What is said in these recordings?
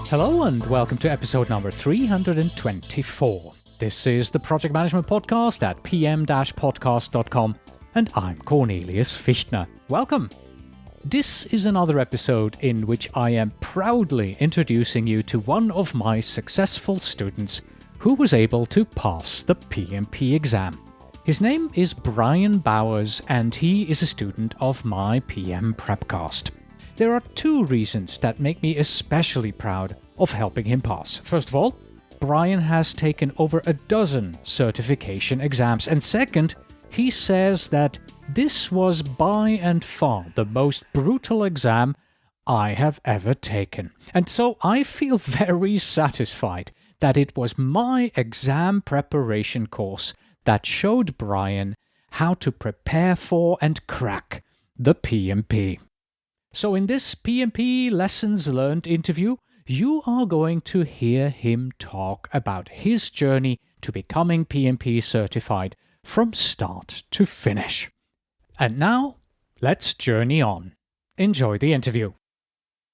Hello and welcome to episode number 324. This is the Project Management Podcast at pm-podcast.com and I'm Cornelius Fichtner. Welcome! This is another episode in which I am proudly introducing you to one of my successful students who was able to pass the PMP exam. His name is Bryan Bowers and he is a student of my PM Prepcast. There are two reasons that make me especially proud of helping him pass. First of all, Bryan has taken over a dozen certification exams. And second, he says that this was by and far the most brutal exam I have ever taken. And so I feel very satisfied that it was my exam preparation course that showed Bryan how to prepare for and crack the PMP. So in this PMP Lessons Learned interview, you are going to hear him talk about his journey to becoming PMP certified from start to finish. And now, let's journey on. Enjoy the interview.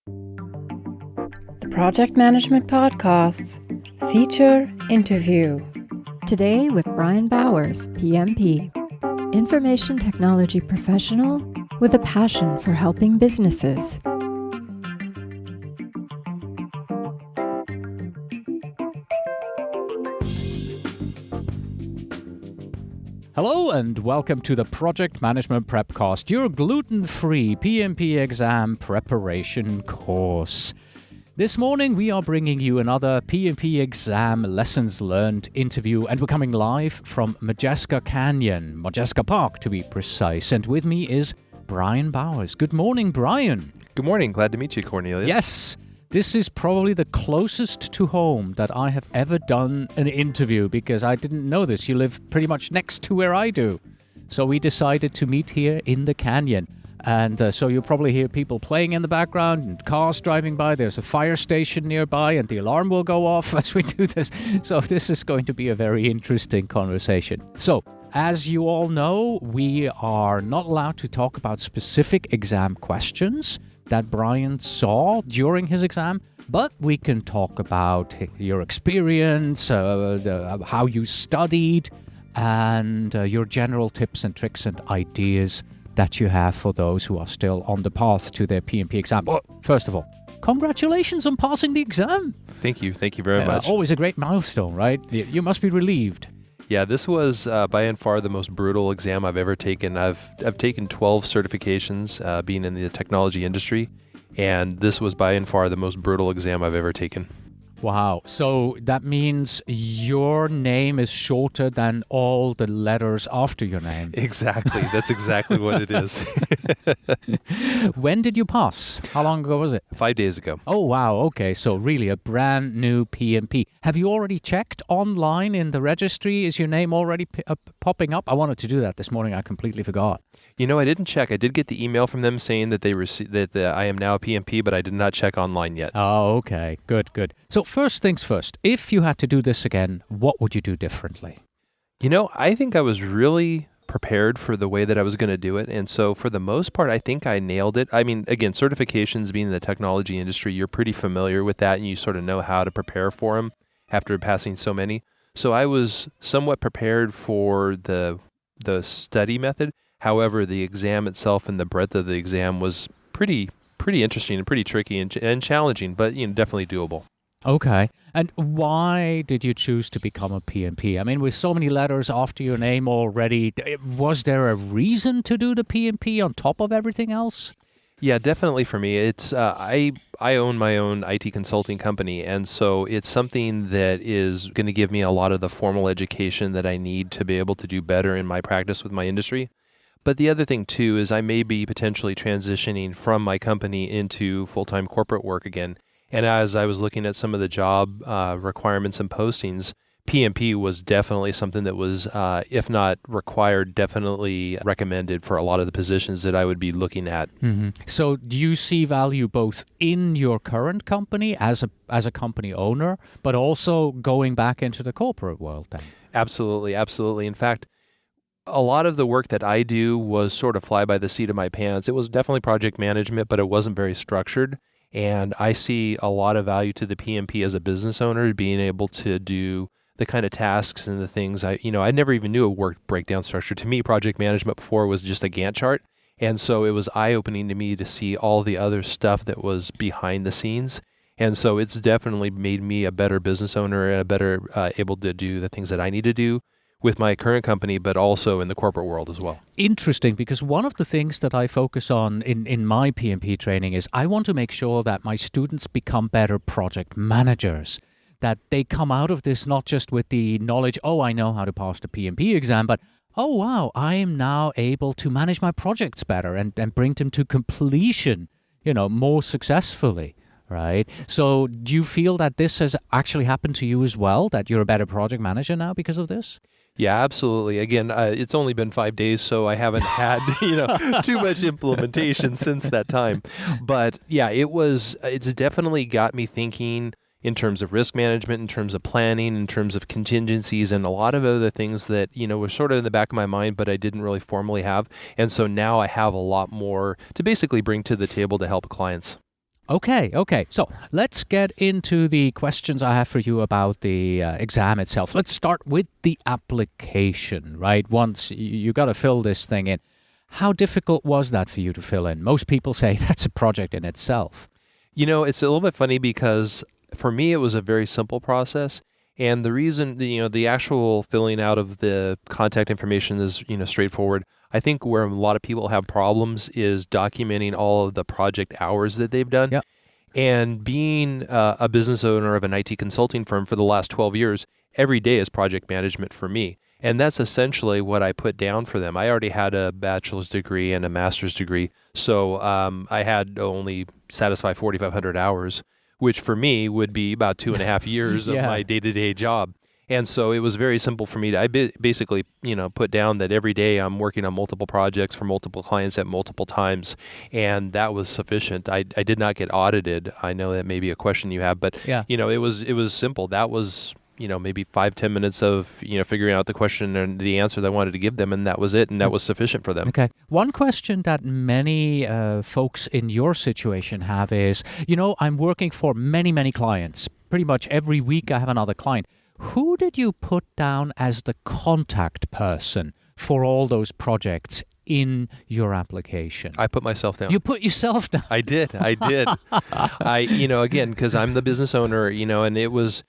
The Project Management Podcast's feature interview. Today with Bryan Bowers, PMP, information technology professional with a passion for helping businesses. Hello and welcome to the Project Management Prepcast, your gluten-free PMP exam preparation course. This morning we are bringing you another PMP exam lessons learned interview, and we're coming live from Modjeska Canyon, Modjeska Park to be precise. And with me is Bryan Bowers. Good morning, Bryan. Good morning. Glad to meet you, Cornelius. Yes, this is probably the closest to home that I have ever done an interview because I didn't know this. You live pretty much next to where I do. So we decided to meet here in the canyon. And so you'll probably hear people playing in the background and cars driving by. There's a fire station nearby and the alarm will go off as we do this. So this is going to be a very interesting conversation. So, as you all know, we are not allowed to talk about specific exam questions that Bryan saw during his exam, but we can talk about your experience, how you studied, and your general tips and tricks and ideas that you have for those who are still on the path to their PMP exam. Well, first of all, congratulations on passing the exam. Thank you. Thank you very much. Always a great milestone, right? You must be relieved. Yeah, this was by and far the most brutal exam I've ever taken. I've taken 12 certifications being in the technology industry, and this was by and far the most brutal exam I've ever taken. Wow. So that means your name is shorter than all the letters after your name. Exactly. That's exactly what it is. When did you pass? How long ago was it? 5 days ago. Oh, wow. Okay. So really a brand new PMP. Have you already checked online in the registry? Is your name already popping up? I wanted to do that this morning. I completely forgot. You know, I didn't check. I did get the email from them saying that I am now a PMP, but I did not check online yet. Oh, okay. Good. So first things first, if you had to do this again, what would you do differently? You know, I think I was really prepared for the way that I was going to do it. And so for the most part, I think I nailed it. I mean, again, certifications being in the technology industry, you're pretty familiar with that and you sort of know how to prepare for them after passing so many. So I was somewhat prepared for the study method. However, the exam itself and the breadth of the exam was pretty interesting and pretty tricky and challenging, but definitely doable. Okay. And why did you choose to become a PMP? I mean, with so many letters after your name already, was there a reason to do the PMP on top of everything else? Yeah, definitely for me. It's I own my own IT consulting company, and so it's something that is going to give me a lot of the formal education that I need to be able to do better in my practice with my industry. But the other thing, too, is I may be potentially transitioning from my company into full-time corporate work again. And as I was looking at some of the job requirements and postings, PMP was definitely something that was, if not required, definitely recommended for a lot of the positions that I would be looking at. Mm-hmm. So do you see value both in your current company as a company owner, but also going back into the corporate world then? Absolutely. In fact, a lot of the work that I do was sort of fly by the seat of my pants. It was definitely project management, but it wasn't very structured. And I see a lot of value to the PMP as a business owner, being able to do the kind of tasks and the things I never even knew a work breakdown structure. To me, project management before was just a Gantt chart. And so it was eye-opening to me to see all the other stuff that was behind the scenes. And so it's definitely made me a better business owner and a better able to do the things that I need to do with my current company, but also in the corporate world as well. Interesting, because one of the things that I focus on in my PMP training is I want to make sure that my students become better project managers, that they come out of this not just with the knowledge, oh, I know how to pass the PMP exam, but oh, wow, I am now able to manage my projects better and bring them to completion, more successfully. Right. So do you feel that this has actually happened to you as well, that you're a better project manager now because of this? Yeah, absolutely. Again, it's only been 5 days, so I haven't had, too much implementation since that time. But yeah, it's definitely got me thinking in terms of risk management, in terms of planning, in terms of contingencies, and a lot of other things that, were sort of in the back of my mind, but I didn't really formally have. And so now I have a lot more to basically bring to the table to help clients. Okay. So let's get into the questions I have for you about the exam itself. Let's start with the application, right? Once you got to fill this thing in. How difficult was that for you to fill in? Most people say that's a project in itself. It's a little bit funny because for me, it was a very simple process. And the reason, the actual filling out of the contact information is, straightforward. I think where a lot of people have problems is documenting all of the project hours that they've done. Yep. And being a business owner of an IT consulting firm for the last 12 years, every day is project management for me. And that's essentially what I put down for them. I already had a bachelor's degree and a master's degree, so I had to only satisfy 4,500 hours, which for me would be about 2.5 years of my day-to-day job. And so it was very simple for me to basically, put down that every day I'm working on multiple projects for multiple clients at multiple times. And that was sufficient. I did not get audited. I know that may be a question you have, but, it was simple. That was, maybe 5-10 minutes of, figuring out the question and the answer that I wanted to give them. And that was it. And that was sufficient for them. Okay. One question that many folks in your situation have is, I'm working for many, many clients. Pretty much every week I have another client. Who did you put down as the contact person for all those projects in your application? I put myself down. You put yourself down? I did. Again, because I'm the business owner, and it was,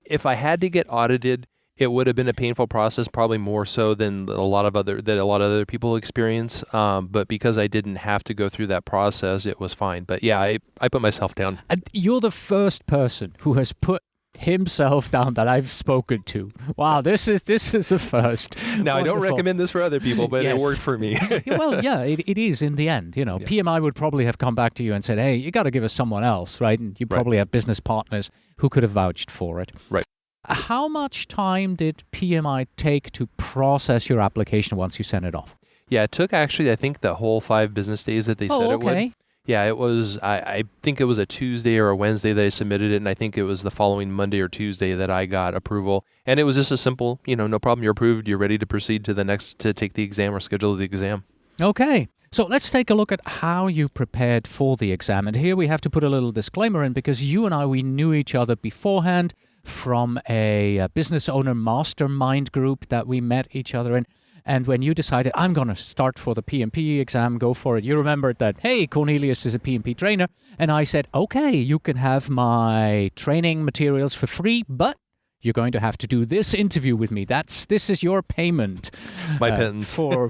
if I had to get audited, it would have been a painful process, probably more so than a lot of other people experience. But because I didn't have to go through that process, it was fine. But yeah, I put myself down. And you're the first person who has put himself down that I've spoken to. Wow, this is a first. Now, I don't recommend this for other people, but It worked for me. Well, yeah, it is in the end. PMI would probably have come back to you and said, hey, you got to give us someone else, right? And you probably have business partners who could have vouched for it. Right. How much time did PMI take to process your application once you sent it off? Yeah, it took actually, I think, the whole 5 business days that they said it would. Yeah, it was, I think it was a Tuesday or a Wednesday that I submitted it, and I think it was the following Monday or Tuesday that I got approval. And it was just a simple, no problem, you're approved, you're ready to proceed to take the exam or schedule the exam. Okay, so let's take a look at how you prepared for the exam. And here we have to put a little disclaimer in, because you and I, we knew each other beforehand from a business owner mastermind group that we met each other in. And when you decided, I'm going to start for the PMP exam, go for it, you remembered that, hey, Cornelius is a PMP trainer. And I said, okay, you can have my training materials for free, but you're going to have to do this interview with me. This is your payment. My pens. for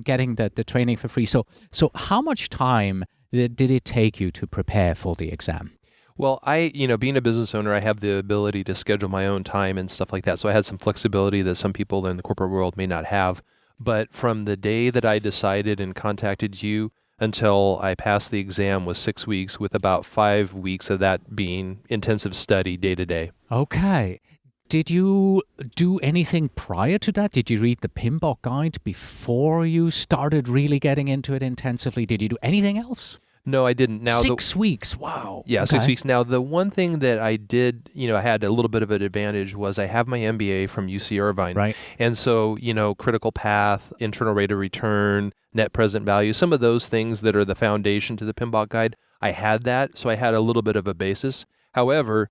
getting the training for free. So how much time did it take you to prepare for the exam? Well, being a business owner, I have the ability to schedule my own time and stuff like that. So I had some flexibility that some people in the corporate world may not have. But from the day that I decided and contacted you until I passed the exam was 6 weeks, with about 5 weeks of that being intensive study day to day. Okay. Did you do anything prior to that? Did you read the PMBOK guide before you started really getting into it intensively? Did you do anything else? No, I didn't. Now 6 weeks. Wow. Yeah, Okay. 6 weeks. Now, the one thing that I did, I had a little bit of an advantage was I have my MBA from UC Irvine. Right. And so, critical path, internal rate of return, net present value, some of those things that are the foundation to the PMBOK guide, I had that. So I had a little bit of a basis. However,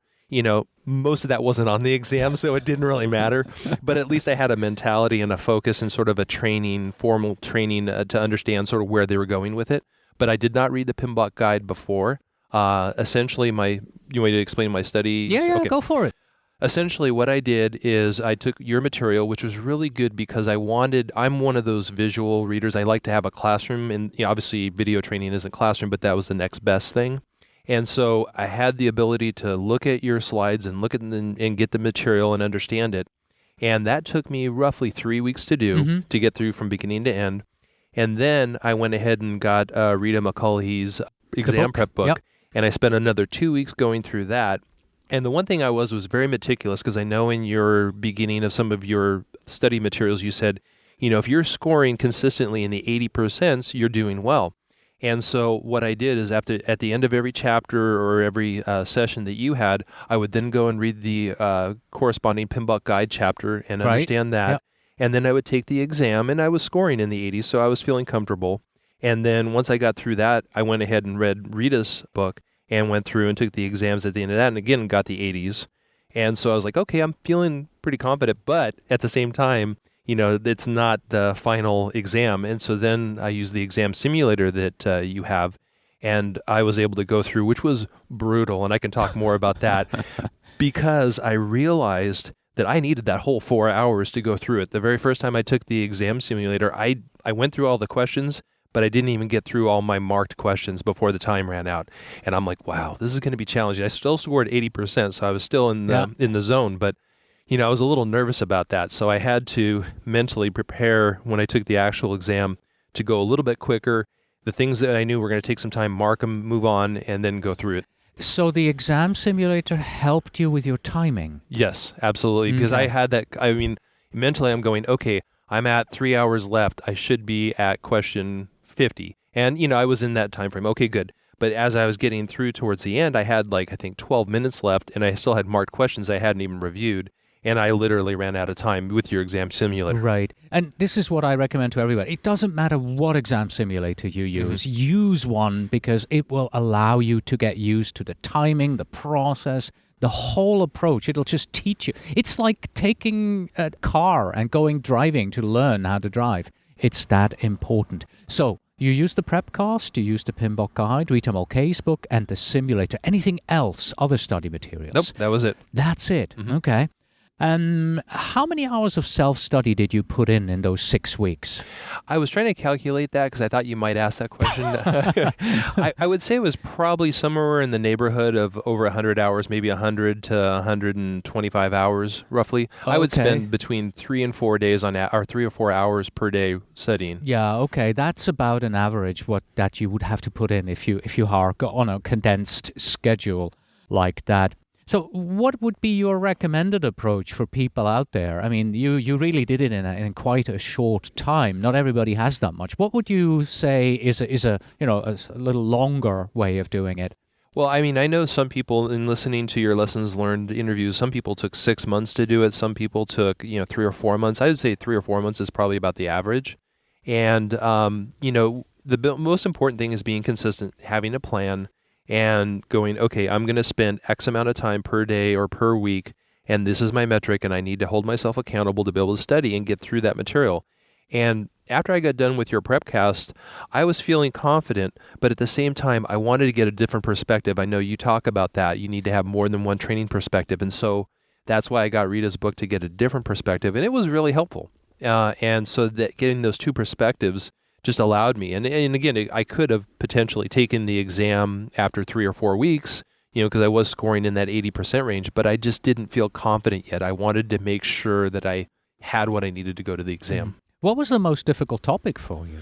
most of that wasn't on the exam, so it didn't really matter. But at least I had a mentality and a focus and sort of a formal training to understand sort of where they were going with it. But I did not read the PMBOK guide before. Essentially, you want me to explain my study? Yeah, Okay. go for it. Essentially, what I did is I took your material, which was really good because I'm one of those visual readers. I like to have a classroom, and obviously video training isn't classroom, but that was the next best thing. And so I had the ability to look at your slides and look at and get the material and understand it. And that took me roughly 3 weeks to do to get through from beginning to end. And then I went ahead and got Rita McCullough's exam prep book, and I spent another 2 weeks going through that. And the one thing I was very meticulous, because I know in your beginning of some of your study materials, you said, if you're scoring consistently in the 80%, you're doing well. And so what I did is at the end of every chapter or every session that you had, I would then go and read the corresponding PMBOK guide chapter and understand that. Yep. And then I would take the exam, and I was scoring in the 80s, so I was feeling comfortable. And then once I got through that, I went ahead and read Rita's book and went through and took the exams at the end of that, and again, got the 80s. And so I was like, okay, I'm feeling pretty confident, but at the same time, it's not the final exam. And so then I used the exam simulator that you have, and I was able to go through, which was brutal, and I can talk more about that, because I realized that I needed that whole 4 hours to go through it. The very first time I took the exam simulator, I went through all the questions, but I didn't even get through all my marked questions before the time ran out. And I'm like, wow, this is going to be challenging. I still scored 80%, so I was still in the zone, but I was a little nervous about that. So I had to mentally prepare when I took the actual exam to go a little bit quicker. The things that I knew were going to take some time, mark them, move on, and then go through it. So the exam simulator helped you with your timing? Yes, absolutely. Because I had that, mentally I'm going, okay, I'm at 3 hours left. I should be at question 50. And, I was in that time frame. Okay, good. But as I was getting through towards the end, I had 12 minutes left, and I still had marked questions I hadn't even reviewed. And I literally ran out of time with your exam simulator. Right. And this is what I recommend to everybody. It doesn't matter what exam simulator you use. Use one because it will allow you to get used to the timing, the process, the whole approach. It'll just teach you. It's like taking a car and driving to learn how to drive. It's that important. So you use the Prepcast, you use the PMBOK guide, Rita Mulcahy's book, and the simulator. Anything else? Other study materials? Nope, that was it. That's it. Okay. How many hours of self-study did you put in those 6 weeks? I was trying to calculate that because I thought you might ask that question. I would say it was probably somewhere in the neighborhood of over 100 hours, maybe 100 to 125 hours, roughly. Okay. I would spend between 3 and 4 days or 3 or 4 hours per day studying. Yeah, okay. That's about an average that you would have to put in if you are on a condensed schedule like that. So what would be your recommended approach for people out there? I mean, you really did it in quite a short time. Not everybody has that much. What would you say is a little longer way of doing it? Well, I know some people, in listening to your lessons learned interviews, some people took 6 months to do it. Some people took 3 or 4 months. I would say 3 or 4 months is probably about the average. And the most important thing is being consistent, having a plan, and going, okay, I'm going to spend X amount of time per day or per week, and this is my metric, and I need to hold myself accountable to be able to study and get through that material. And after I got done with your Prepcast, I was feeling confident, but at the same time, I wanted to get a different perspective. I know you talk about that. You need to have more than one training perspective, and so that's why I got Rita's book to get a different perspective, and it was really helpful. And so that getting those two perspectives just allowed me. And again, I could have potentially taken the exam after 3 or 4 weeks, because I was scoring in that 80% range, but I just didn't feel confident yet. I wanted to make sure that I had what I needed to go to the exam. What was the most difficult topic for you?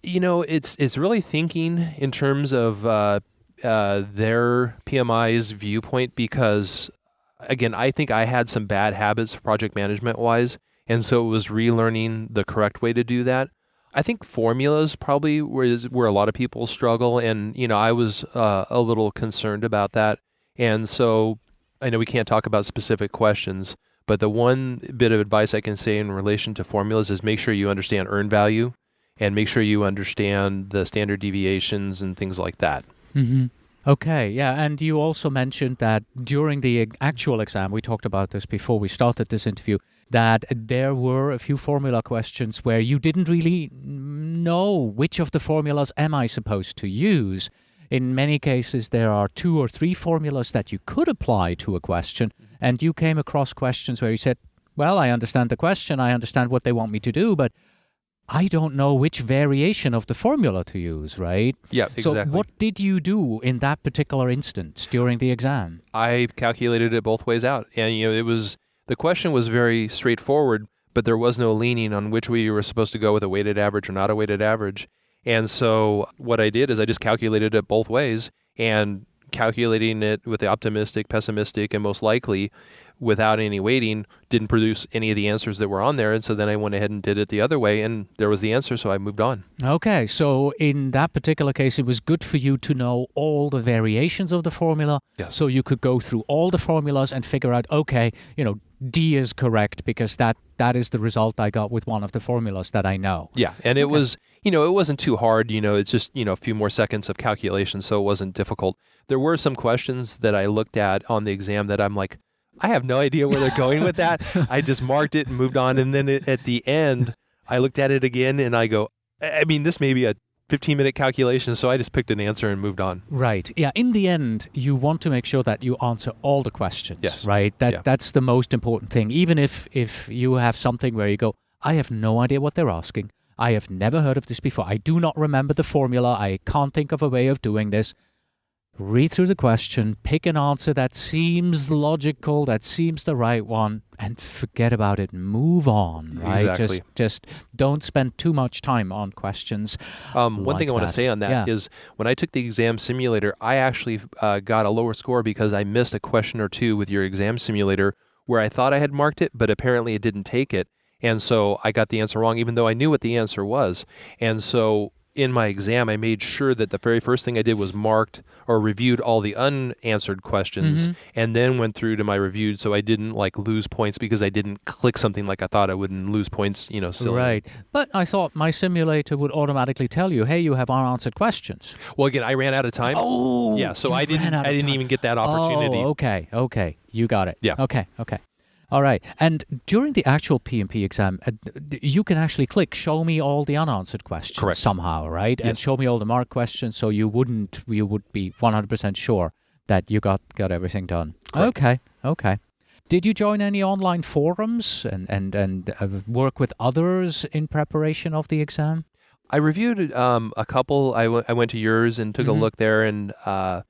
It's really thinking in terms of their PMI's viewpoint, because again, I think I had some bad habits project management wise. And so it was relearning the correct way to do that. I think formulas probably where a lot of people struggle, and I was a little concerned about that. And so I know we can't talk about specific questions, but the one bit of advice I can say in relation to formulas is make sure you understand earned value and make sure you understand the standard deviations and things like that. Mm-hmm. Okay, yeah, and you also mentioned that during the actual exam, we talked about this before we started this interview, that there were a few formula questions where you didn't really know which of the formulas am I supposed to use. In many cases, there are 2 or 3 formulas that you could apply to a question, and you came across questions where you said, well, I understand the question, I understand what they want me to do, but I don't know which variation of the formula to use, right? Yeah, exactly. So what did you do in that particular instance during the exam? I calculated it both ways out. And, the question was very straightforward, but there was no leaning on which way you were supposed to go with a weighted average or not a weighted average. And so what I did is I just calculated it both ways, and calculating it with the optimistic, pessimistic, and most likely without any weighting didn't produce any of the answers that were on there. And so then I went ahead and did it the other way, and there was the answer, so I moved on. Okay, so in that particular case, it was good for you to know all the variations of the formula, Yes. so you could go through all the formulas and figure out, okay, D is correct because that is the result I got with one of the formulas that I know. Yeah, and it was, it wasn't too hard, it's just, a few more seconds of calculation, so it wasn't difficult. There were some questions that I looked at on the exam that I'm like, I have no idea where they're going with that. I just marked it and moved on, and then at the end, I looked at it again, and I go, this may be a 15-minute calculation, so I just picked an answer and moved on. Right. Yeah. In the end, you want to make sure that you answer all the questions. Yes. Right. That's the most important thing. Even if you have something where you go, I have no idea what they're asking. I have never heard of this before. I do not remember the formula. I can't think of a way of doing this. Read through the question, pick an answer that seems logical, that seems the right one, and forget about it. Move on, right? Exactly. Just don't spend too much time on questions. One thing I want to say on that is when I took the exam simulator, I actually got a lower score because I missed a question or two with your exam simulator where I thought I had marked it, but apparently it didn't take it. And so I got the answer wrong, even though I knew what the answer was. And so in my exam, I made sure that the very first thing I did was marked or reviewed all the unanswered questions, and then went through to my reviewed, so I didn't lose points because I didn't click something like I thought I would and lose points, silly. Right. But I thought my simulator would automatically tell you, hey, you have unanswered questions. Well, again, I ran out of time. Oh, yeah. So I didn't even get that opportunity. Oh, okay. You got it. Yeah. Okay. All right. And during the actual PMP exam, you can actually click show me all the unanswered questions. Correct. Somehow, right? Yes. And show me all the marked questions, so you would be 100% sure that you got everything done. Correct. Okay. Did you join any online forums and work with others in preparation of the exam? I reviewed a couple. I went to yours and took a look there, and saw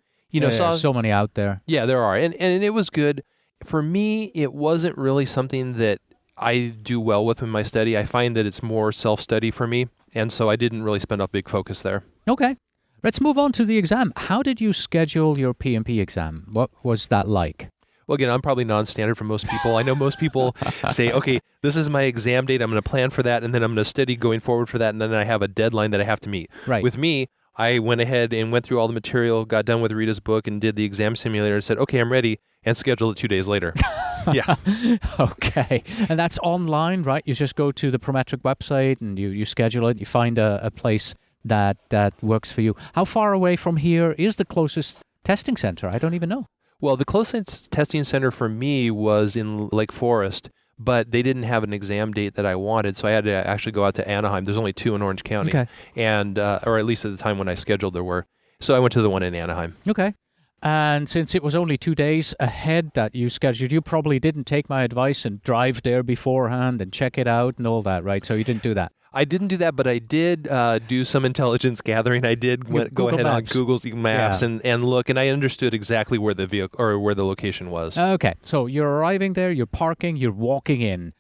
so many out there. Yeah, there are, and it was good. For me, it wasn't really something that I do well with in my study. I find that it's more self-study for me, and so I didn't really spend a big focus there. Okay. Let's move on to the exam. How did you schedule your PMP exam? What was that like? Well, again, I'm probably non-standard for most people. I know most people say, okay, this is my exam date. I'm going to plan for that, and then I'm going to study going forward for that, and then I have a deadline that I have to meet. Right. With me, I went ahead and went through all the material, got done with Rita's book, and did the exam simulator and said, okay, I'm ready, and scheduled it 2 days later. Yeah. Okay. And that's online, right? You just go to the Prometric website and you schedule it. You find a place that works for you. How far away from here is the closest testing center? I don't even know. Well, the closest testing center for me was in Lake Forest, but they didn't have an exam date that I wanted, so I had to actually go out to Anaheim. There's only 2 in Orange County, okay. And or at least at the time when I scheduled there were. So I went to the one in Anaheim. Okay. And since it was only 2 days ahead that you scheduled, you probably didn't take my advice and drive there beforehand and check it out and all that, right? So you didn't do that. I didn't do that, but I did do some intelligence gathering. I did go ahead on Google's Maps and look, and I understood exactly where the vehicle or where the location was. Okay, so you're arriving there, you're parking, you're walking in.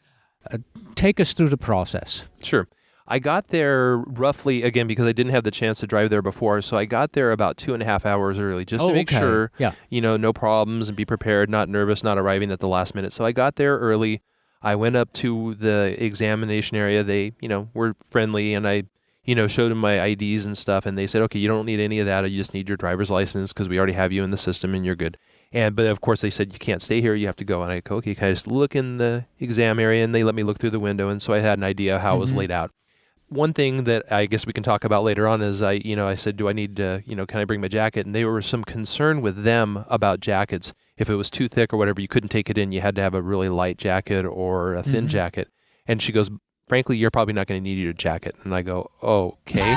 Take us through the process. Sure. I got there roughly, again, because I didn't have the chance to drive there before, so I got there about 2.5 hours early just to make sure, no problems and be prepared, not nervous, not arriving at the last minute. So I got there early. I went up to the examination area. They, were friendly, and I showed them my IDs and stuff, and they said, okay, you don't need any of that. You just need your driver's license because we already have you in the system and you're good. But of course they said, you can't stay here. You have to go. And I go, okay, can I just look in the exam area? And they let me look through the window. And so I had an idea how it was laid out. One thing that I guess we can talk about later on is I said, do I need to, can I bring my jacket? And there was some concern with them about jackets. If it was too thick or whatever, you couldn't take it in. You had to have a really light jacket or a thin jacket. And she goes, frankly, you're probably not going to need your jacket. And I go, okay.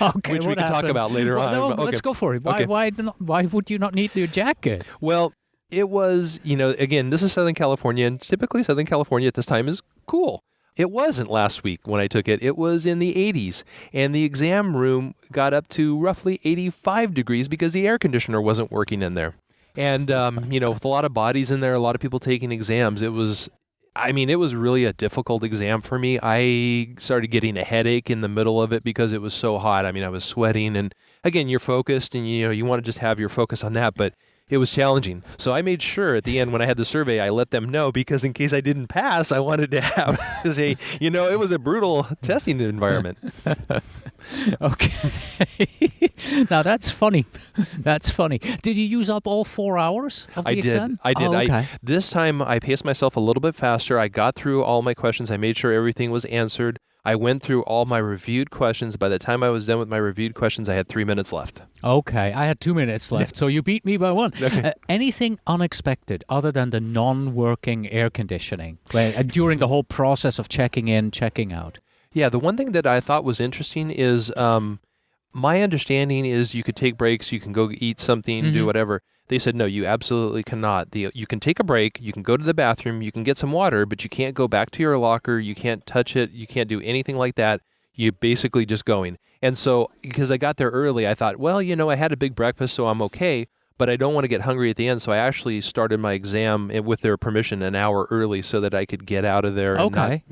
Okay, which we can talk about later on. No, Okay. let's go for it. Why would you not need your jacket? Well, it was, again, this is Southern California, and typically Southern California at this time is cool. It wasn't last week when I took it. It was in the 80s, and the exam room got up to roughly 85 degrees because the air conditioner wasn't working in there. And, with a lot of bodies in there, a lot of people taking exams, it was really a difficult exam for me. I started getting a headache in the middle of it because it was so hot. I was sweating, and again, you're focused and you want to just have your focus on that, but it was challenging. So I made sure at the end when I had the survey, I let them know because in case I didn't pass, I wanted to have say, it was a brutal testing environment. Okay. Now that's funny. That's funny. Did you use up all 4 hours of the exam? I did. Oh, okay. This time I paced myself a little bit faster. I got through all my questions. I made sure everything was answered. I went through all my reviewed questions. By the time I was done with my reviewed questions, I had 3 minutes left. Okay, I had 2 minutes left, so you beat me by one. Okay. Anything unexpected other than the non-working air conditioning during the whole process of checking in, checking out? Yeah, the one thing that I thought was interesting is my understanding is you could take breaks, you can go eat something, do whatever. They said, no, you absolutely cannot. You can take a break, you can go to the bathroom, you can get some water, but you can't go back to your locker, you can't touch it, you can't do anything like that. You're basically just going. And so, because I got there early, I thought, well, I had a big breakfast, so I'm okay, but I don't want to get hungry at the end. So I actually started my exam with their permission an hour early so that I could get out of there and not,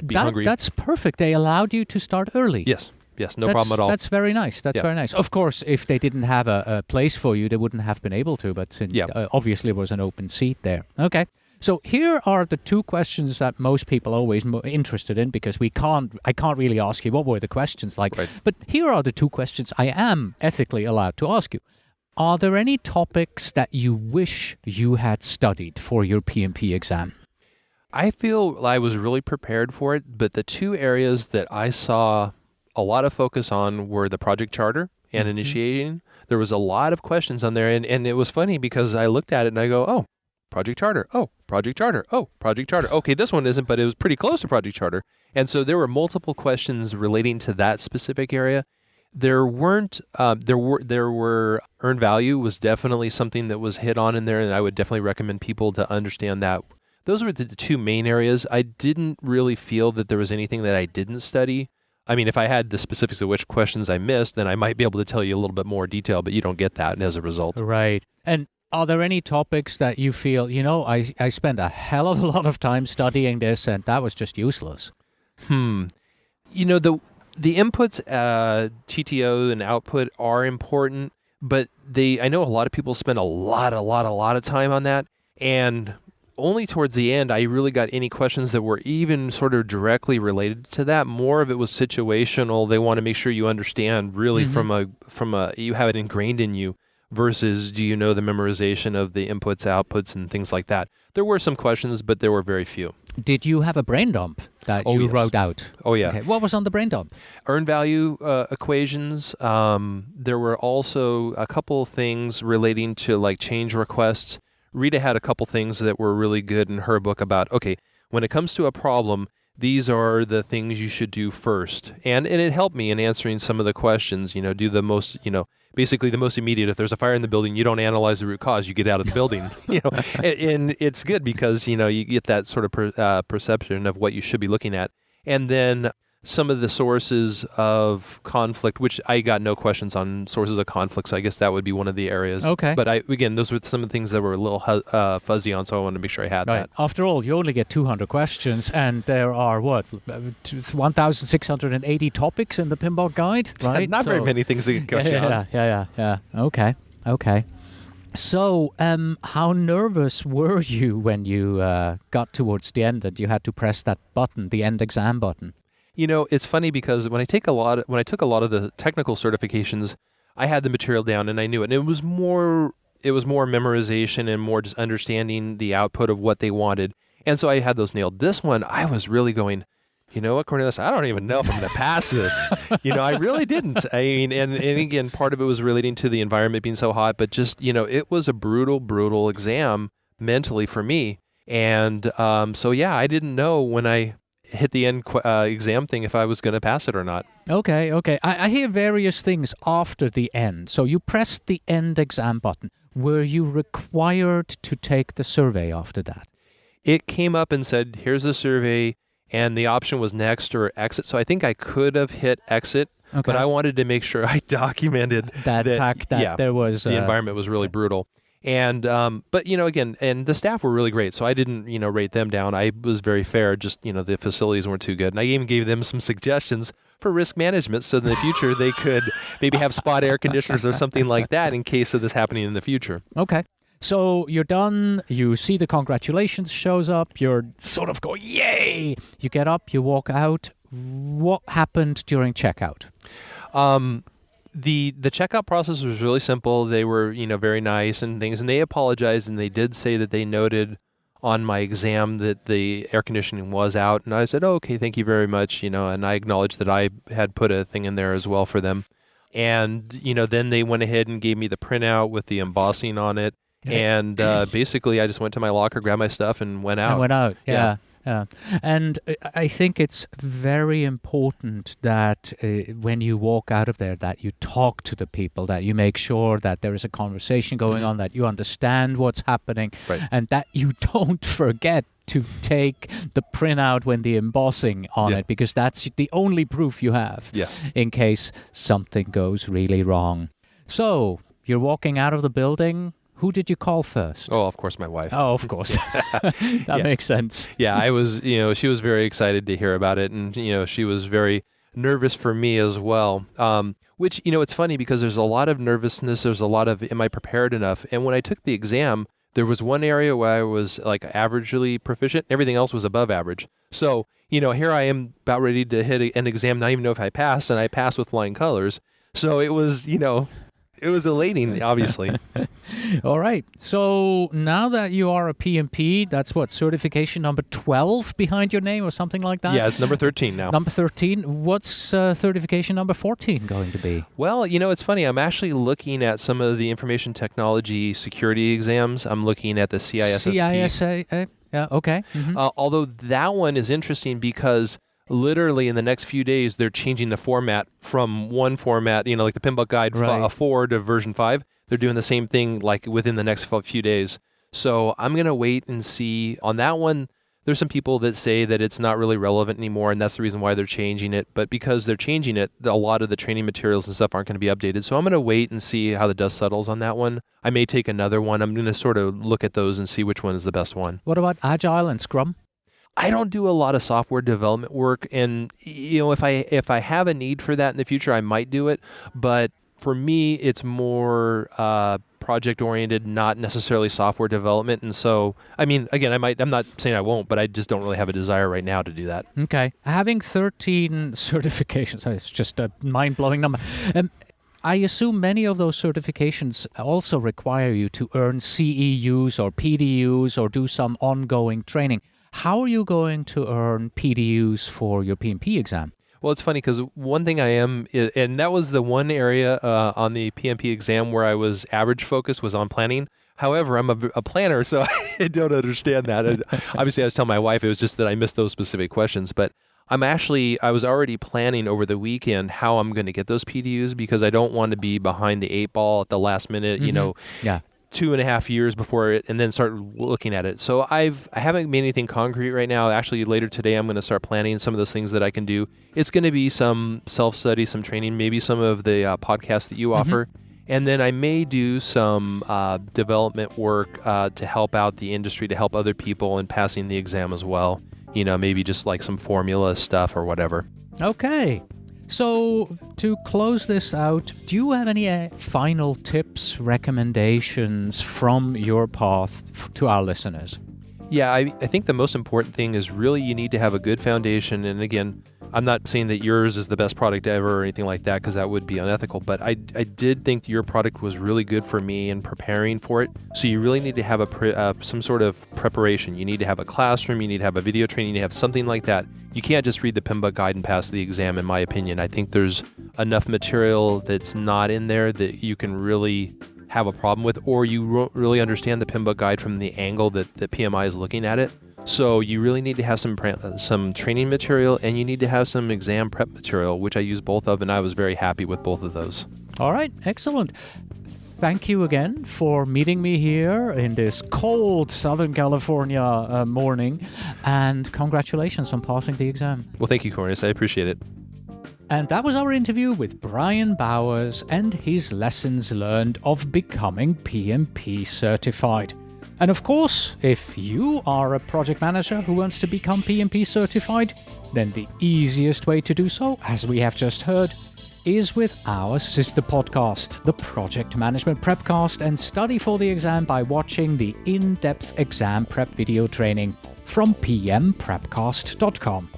be hungry. That's perfect. They allowed you to start early. Yes, no problem at all. That's very nice. Very nice. Of course, if they didn't have a place for you, they wouldn't have been able to, but obviously there was an open seat there. Okay. So here are the two questions that most people are always interested in because I can't really ask you what were the questions like. Right. But here are the two questions I am ethically allowed to ask you. Are there any topics that you wish you had studied for your PMP exam? I feel I was really prepared for it, but the two areas that I saw a lot of focus on were the project charter and initiating. There was a lot of questions on there, and it was funny because I looked at it and I go, oh, project charter, oh, project charter, oh, project charter. Okay, this one isn't, but it was pretty close to project charter. And so there were multiple questions relating to that specific area. There weren't, there were earned value was definitely something that was hit on in there, and I would definitely recommend people to understand that. Those were the two main areas. I didn't really feel that there was anything that I didn't study. I mean, if I had the specifics of which questions I missed, then I might be able to tell you a little bit more detail, but you don't get that as a result. Right. And are there any topics that you feel, I spent a hell of a lot of time studying this and that was just useless? The inputs, TTO and output are important, but I know a lot of people spend a lot of time on that. And only towards the end, I really got any questions that were even sort of directly related to that. More of it was situational. They want to make sure you understand really from a, you have it ingrained in you versus do you know the memorization of the inputs, outputs, and things like that. There were some questions, but there were very few. Did you have a brain dump that you wrote out? Oh, yeah. Okay. What was on the brain dump? Earned value equations. There were also a couple of things relating to like change requests. Rita had a couple things that were really good in her book about, okay, when it comes to a problem, these are the things you should do first. And it helped me in answering some of the questions, do the most, basically the most immediate. If there's a fire in the building, you don't analyze the root cause, you get out of the building, and it's good because, you get that sort of perception of what you should be looking at. And then some of the sources of conflict, which I got no questions on sources of conflict, so I guess that would be one of the areas. Okay. But again, those were some of the things that were a little fuzzy on, so I wanted to make sure I had that. After all, you only get 200 questions, and there are, 1,680 topics in the Pinball Guide, right? Not very many things to get questions on. Yeah. Okay. So, how nervous were you when you got towards the end and you had to press that button, the end exam button? It's funny because when I took a lot of the technical certifications, I had the material down and I knew it. And it was more memorization and more just understanding the output of what they wanted. And so I had those nailed. This one, I was really going, you know what, Cornelius, I don't even know if I'm going to pass this. I really didn't. I mean, and again, part of it was relating to the environment being so hot, but just, it was a brutal, brutal exam mentally for me. And so, yeah, I didn't know when I hit the end exam thing if I was going to pass it or not. Okay. I hear various things after the end. So you pressed the end exam button. Were you required to take the survey after that? It came up and said, here's the survey, and the option was next or exit. So I think I could have hit exit, but I wanted to make sure I documented that fact that there was... the environment was really brutal. And, but, again, and the staff were really great. So I didn't, rate them down. I was very fair. Just, the facilities weren't too good. And I even gave them some suggestions for risk management so in the future they could maybe have spot air conditioners or something like that in case of this happening in the future. Okay. So you're done. You see the congratulations shows up. You're sort of going, yay! You get up, you walk out. What happened during checkout? The checkout process was really simple. They were, very nice and things, and they apologized, and they did say that they noted on my exam that the air conditioning was out, and I said, oh, okay, thank you very much, and I acknowledged that I had put a thing in there as well for them. And, then they went ahead and gave me the printout with the embossing on it, and basically I just went to my locker, grabbed my stuff, and went out. Yeah. And I think it's very important that when you walk out of there, that you talk to the people, that you make sure that there is a conversation going on, that you understand what's happening, and that you don't forget to take the printout when the embossing on it, because that's the only proof you have in case something goes really wrong. So you're walking out of the building. Who did you call first? Oh, of course, my wife. Oh, of course. That makes sense. Yeah, I was, she was very excited to hear about it. And, she was very nervous for me as well. Which, it's funny because there's a lot of nervousness. There's a lot of, am I prepared enough? And when I took the exam, there was one area where I was like averagely proficient. Everything else was above average. So, here I am about ready to hit an exam, not even know if I passed, and I passed with flying colors. So it was, it was elating, obviously. All right. So now that you are a PMP, that's what, certification number 12 behind your name or something like that? Yeah, it's number 13 now. Number 13. What's certification number 14 going to be? Well, it's funny. I'm actually looking at some of the information technology security exams. I'm looking at the CISSP. CISA? Yeah, okay. Mm-hmm. Although that one is interesting because literally in the next few days, they're changing the format from one format, like the Pinbook Guide 4 to version 5. They're doing the same thing like within the next few days. So I'm going to wait and see. On that one, there's some people that say that it's not really relevant anymore, and that's the reason why they're changing it. But because they're changing it, a lot of the training materials and stuff aren't going to be updated. So I'm going to wait and see how the dust settles on that one. I may take another one. I'm going to sort of look at those and see which one is the best one. What about Agile and Scrum? I don't do a lot of software development work, and if I have a need for that in the future, I might do it. But for me, it's more project oriented, not necessarily software development. And so, I mean, again, I'm not saying I won't, but I just don't really have a desire right now to do that. Okay, having 13 certifications, it's just a mind-blowing number. I assume many of those certifications also require you to earn CEUs or PDUs or do some ongoing training. How are you going to earn PDUs for your PMP exam? Well, it's funny because one thing I am, and that was the one area on the PMP exam where I was average focused was on planning. However, I'm a planner, so I don't understand that. And obviously, I was telling my wife it was just that I missed those specific questions. But I was already planning over the weekend how I'm going to get those PDUs because I don't want to be behind the 8 ball at the last minute, Yeah. 2.5 years before it, and then start looking at it. So I haven't made anything concrete right now. Actually, later today, I'm going to start planning some of those things that I can do. It's going to be some self-study, some training, maybe some of the podcasts that you offer. And then I may do some development work to help out the industry, to help other people in passing the exam as well. Maybe just like some formula stuff or whatever. Okay. So to close this out, do you have any final tips, recommendations from your path to our listeners? Yeah, I think the most important thing is really you need to have a good foundation. And again, I'm not saying that yours is the best product ever or anything like that, because that would be unethical, but I did think your product was really good for me in preparing for it. So you really need to have some sort of preparation. You need to have a classroom, you need to have a video training, you need to have something like that. You can't just read the PMBOK guide and pass the exam, in my opinion. I think there's enough material that's not in there that you can really have a problem with, or you won't really understand the PMBOK guide from the angle that the PMI is looking at it. So you really need to have some training material, and you need to have some exam prep material, which I use both of, and I was very happy with both of those. All right, excellent. Thank you again for meeting me here in this cold Southern California morning, and congratulations on passing the exam. Well, thank you, Cornelius. I appreciate it. And that was our interview with Bryan Bowers and his lessons learned of becoming PMP certified. And of course, if you are a project manager who wants to become PMP certified, then the easiest way to do so, as we have just heard, is with our sister podcast, the Project Management Prepcast, and study for the exam by watching the in-depth exam prep video training from pmprepcast.com.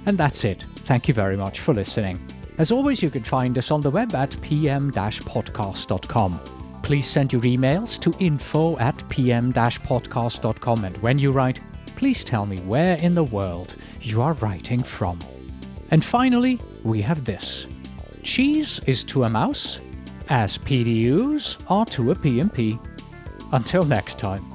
And that's it. Thank you very much for listening. As always, you can find us on the web at pm-podcast.com. Please send your emails to info@pm-podcast.com, and when you write, please tell me where in the world you are writing from. And finally, we have this. Cheese is to a mouse as PDUs are to a PMP. Until next time.